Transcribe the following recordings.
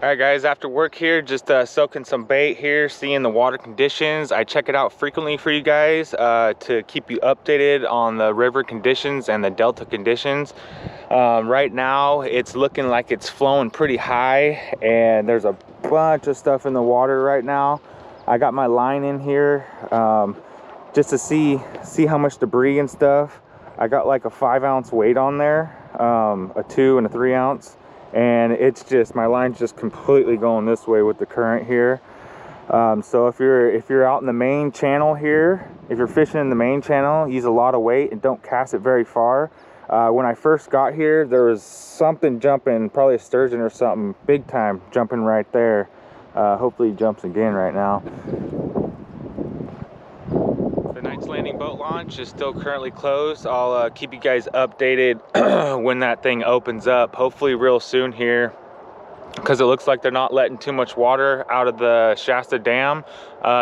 All right guys, after work here, just soaking some bait here, seeing the water conditions. I check it out frequently for you guys to keep you updated on the river conditions and the delta conditions. Right now it's looking like it's flowing pretty high and there's a bunch of stuff in the water right now. I got my line in here just to see how much debris and stuff. I got like a 5-ounce weight on there, a 2 and a 3 ounce. And it's just, my line's just completely going this way with the current here. So if you're out in the main channel here, if you're fishing in the main channel, use a lot of weight and don't cast it very far. When I first got here, there was something jumping, probably a sturgeon or something, big time jumping right there. Hopefully he jumps again right now. Knight's Landing boat launch is still currently closed. I'll keep you guys updated when that thing opens up, hopefully real soon here, because it looks like they're not letting too much water out of the Shasta Dam,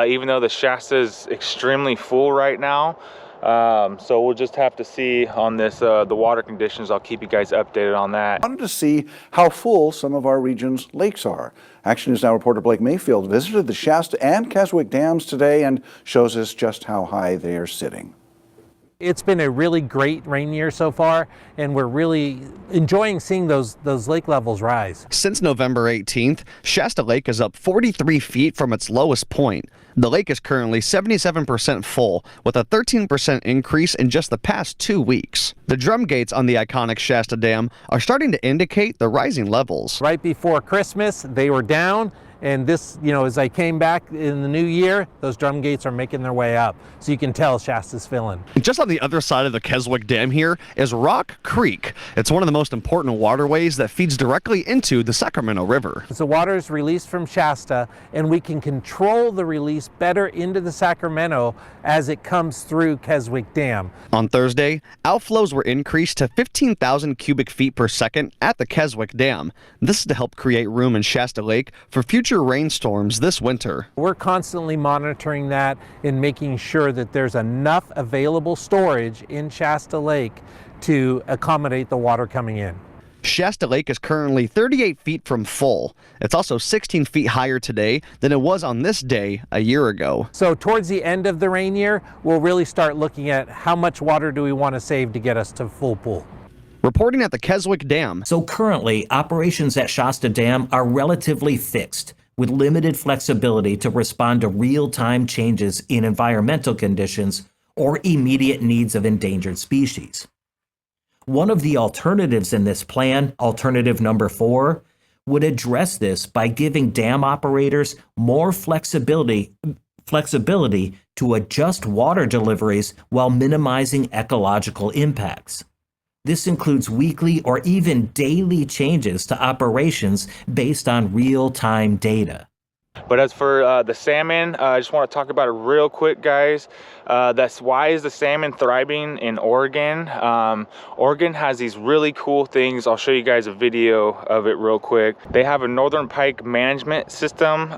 even though the Shasta is extremely full right now. So we'll just have to see on this, the water conditions. I'll keep you guys updated on that. I wanted to see how full some of our region's lakes are. Action News Now reporter Blake Mayfield visited the Shasta and Keswick dams today and shows us just how high they are sitting. It's been a really great rain year so far, and we're really enjoying seeing those lake levels rise. Since November 18th, Shasta Lake is up 43 feet from its lowest point. The lake is currently 77% full, with a 13% increase in just the past 2 weeks. The drum gates on the iconic Shasta Dam are starting to indicate the rising levels. Right before Christmas, they were down. And this, as I came back in the new year, those drum gates are making their way up. So you can tell Shasta's filling. Just on the other side of the Keswick Dam here is Rock Creek. It's one of the most important waterways that feeds directly into the Sacramento River. So water is released from Shasta, and we can control the release better into the Sacramento as it comes through Keswick Dam. On Thursday, outflows were increased to 15,000 cubic feet per second at the Keswick Dam. This is to help create room in Shasta Lake for future rainstorms this winter. We're constantly monitoring that and making sure that there's enough available storage in Shasta Lake to accommodate the water coming in. Shasta Lake is currently 38 feet from full. It's also 16 feet higher today than it was on this day a year ago. So towards the end of the rain year, we'll really start looking at how much water do we want to save to get us to full pool. Reporting at the Keswick Dam. So currently, operations at Shasta Dam are relatively fixed, with limited flexibility to respond to real-time changes in environmental conditions or immediate needs of endangered species. One of the alternatives in this plan, alternative number 4, would address this by giving dam operators more flexibility to adjust water deliveries while minimizing ecological impacts. This includes weekly or even daily changes to operations based on real-time data. But as for the salmon, I just want to talk about it real quick, guys. Why is the salmon thriving in Oregon? Oregon has these really cool things. I'll show you guys a video of it real quick. They have a northern pike management system.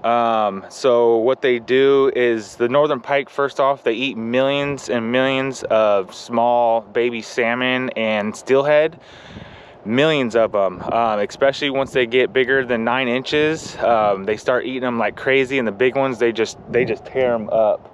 So what they do is the northern pike, first off, they eat millions and millions of small baby salmon and steelhead. Millions of them, especially once they get bigger than 9 inches. They start eating them like crazy, and the big ones, they just tear them up.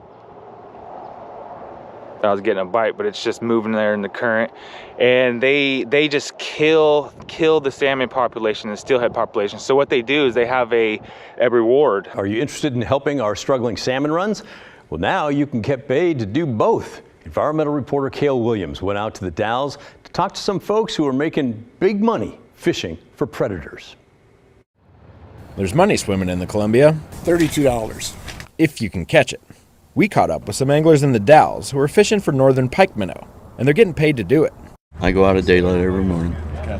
I was getting a bite, but it's just moving there in the current, and they just kill the salmon population and steelhead population. So what they do is they have a reward. Are you interested in helping our struggling salmon runs? Well, now you can get paid to do both. Environmental reporter Cale Williams went out to the Dalles to talk to some folks who are making big money fishing for predators. There's money swimming in the Columbia. $32. If you can catch it. We caught up with some anglers in the Dalles who are fishing for northern pikeminnow, and they're getting paid to do it. I go out at daylight every morning,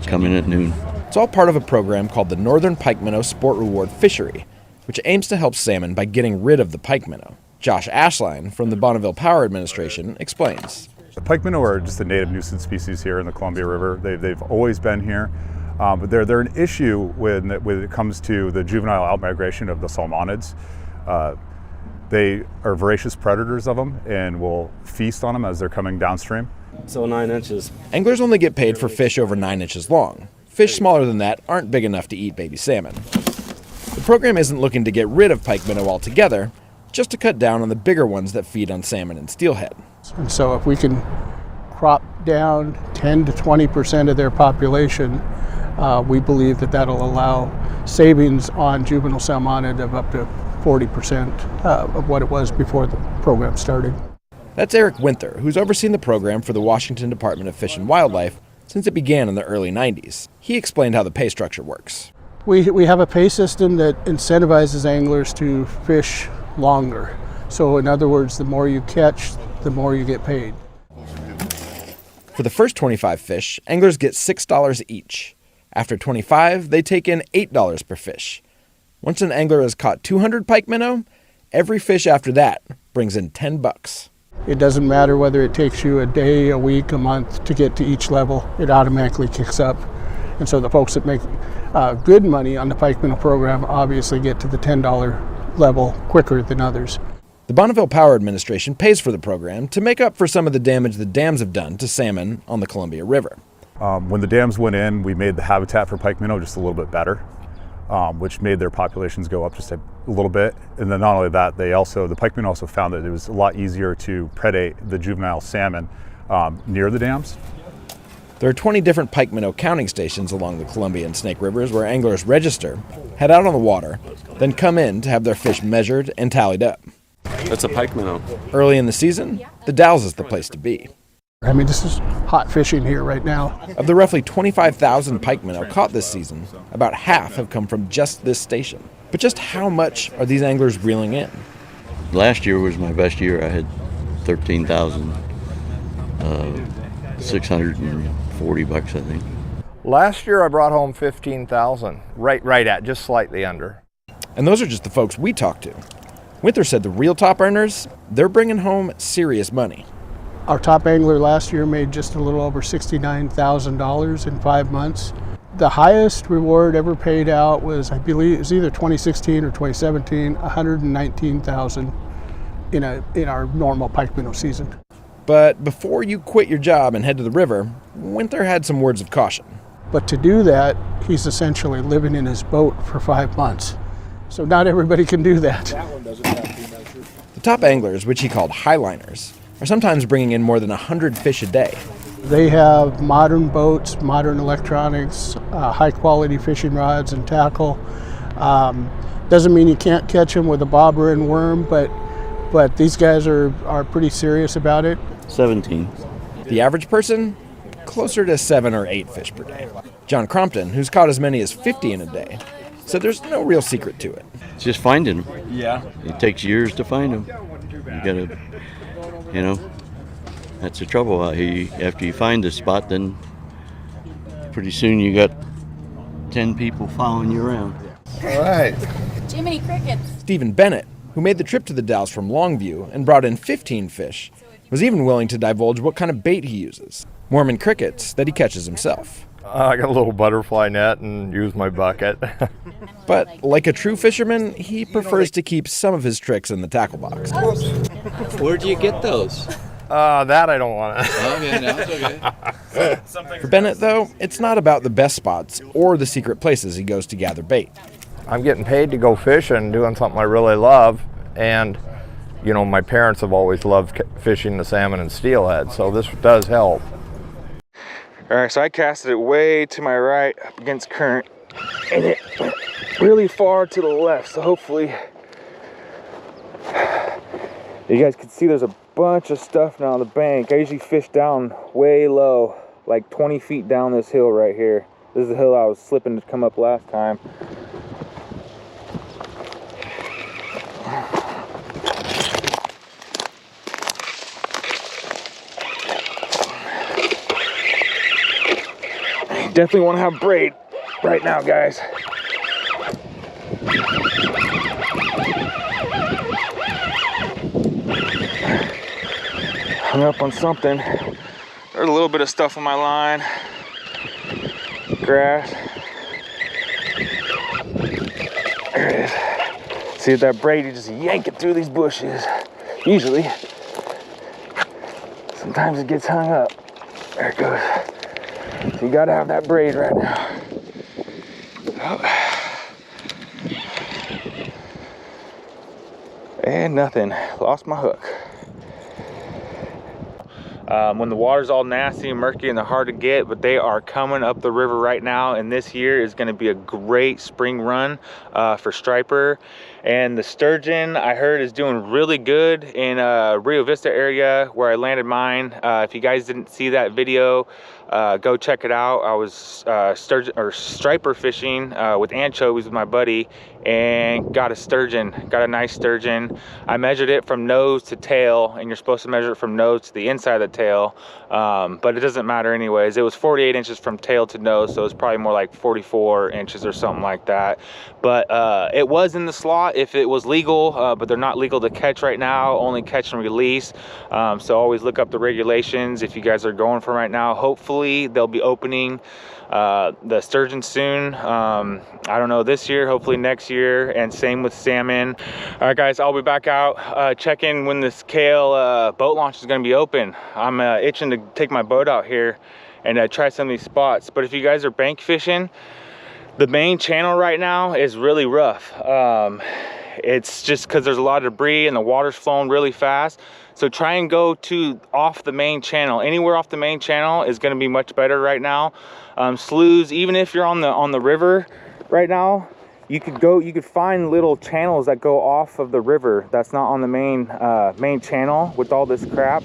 come in at noon. It's all part of a program called the Northern Pikeminnow Sport Reward Fishery, which aims to help salmon by getting rid of the pikeminnow. Josh Ashline from the Bonneville Power Administration explains. The pikeminnow are just a native nuisance species here in the Columbia River. They've always been here, but they're an issue when it comes to the juvenile outmigration of the salmonids. They are voracious predators of them and will feast on them as they're coming downstream. So 9 inches. Anglers only get paid for fish over 9 inches long. Fish smaller than that aren't big enough to eat baby salmon. The program isn't looking to get rid of pike minnow altogether, just to cut down on the bigger ones that feed on salmon and steelhead. And so if we can crop down 10 to 20% of their population, we believe that that'll allow savings on juvenile salmonid of up to 40% of what it was before the program started. That's Eric Winther, who's overseen the program for the Washington Department of Fish and Wildlife since it began in the early 90s. He explained how the pay structure works. We have a pay system that incentivizes anglers to fish longer. So in other words, the more you catch, the more you get paid. For the first 25 fish, anglers get $6 each. After 25, they take in $8 per fish. Once an angler has caught 200 pike minnow, every fish after that brings in $10. It doesn't matter whether it takes you a day, a week, a month to get to each level, it automatically kicks up. And so the folks that make good money on the pike minnow program obviously get to the $10 level quicker than others. The Bonneville Power Administration pays for the program to make up for some of the damage the dams have done to salmon on the Columbia River. When the dams went in, we made the habitat for pike minnow just a little bit better, which made their populations go up just a little bit. And then not only that, the pike minnow also found that it was a lot easier to predate the juvenile salmon near the dams. There are 20 different pike minnow counting stations along the Columbia and Snake Rivers where anglers register, head out on the water, then come in to have their fish measured and tallied up. That's a pike minnow. Early in the season, the Dalles is the place to be. I mean, this is hot fishing here right now. Of the roughly 25,000 pike minnow caught this season, about half have come from just this station. But just how much are these anglers reeling in? Last year was my best year. I had 13,640 bucks, I think. Last year I brought home 15,000, right at, just slightly under. And those are just the folks we talked to. Winther said the real top earners, they're bringing home serious money. Our top angler last year made just a little over $69,000 in 5 months. The highest reward ever paid out was, I believe, it was either 2016 or 2017, $119,000 in our normal pike minnow season. But before you quit your job and head to the river, Winther had some words of caution. But to do that, he's essentially living in his boat for 5 months. So not everybody can do that. The top anglers, which he called highliners, are sometimes bringing in more than 100 fish a day. They have modern boats, modern electronics, high-quality fishing rods and tackle. Doesn't mean you can't catch them with a bobber and worm, but these guys are pretty serious about it. 17. The average person, closer to 7 or 8 fish per day. John Crompton, who's caught as many as 50 in a day, said there's no real secret to it. It's just finding them. Yeah. It takes years to find them. You gotta, that's the trouble out here. After you find the spot, then pretty soon you got 10 people following you around. All right. Jiminy Crickets. Stephen Bennett, who made the trip to the Dalles from Longview and brought in 15 fish, was even willing to divulge what kind of bait he uses. Mormon crickets that he catches himself. I got a little butterfly net and use my bucket. But like a true fisherman, he prefers to keep some of his tricks in the tackle box. Where'd you get those? That I don't want to. Okay, no, it's okay. For Bennett, though, it's not about the best spots or the secret places he goes to gather bait. I'm getting paid to go fishing, doing something I really love, and my parents have always loved fishing the salmon and steelhead, so this does help. All right, so I casted it way to my right up against current, and it went really far to the left, so hopefully you guys can see there's a bunch of stuff now on the bank. I usually fish down way low, like 20 feet down this hill right here. This is the hill I was slipping to come up last time. Definitely want to have braid right now, guys. Hung up on something. There's a little bit of stuff on my line. Grass. There it is. See with that braid, you just yank it through these bushes. Usually. Sometimes it gets hung up. There it goes. So you gotta have that braid right now. Oh. And nothing, lost my hook. When the water's all nasty and murky and they're hard to get, but they are coming up the river right now, and this year is going to be a great spring run for striper. And the sturgeon, I heard, is doing really good in Rio Vista area where I landed mine. If you guys didn't see that video, go check it out. I was striper fishing with anchovies with my buddy and got a nice sturgeon. I measured it from nose to tail, and you're supposed to measure it from nose to the inside of the tail, but it doesn't matter anyways. It was 48 inches from tail to nose, so it's probably more like 44 inches or something like that. But it was in the slot if it was legal, but they're not legal to catch right now, only catch and release. So always look up the regulations if you guys are going for right now. Hopefully they'll be opening the sturgeon soon. I don't know, this year, hopefully next year, and same with salmon. All right guys, I'll be back out checking when this Kale boat launch is going to be open. I'm itching to take my boat out here and try some of these spots. But if you guys are bank fishing, the main channel right now is really rough. It's just because there's a lot of debris and the water's flowing really fast. So try and go to off the main channel. Anywhere off the main channel is going to be much better right now. Sloughs, even if you're on the river right now, you could find little channels that go off of the river that's not on the main channel with all this crap.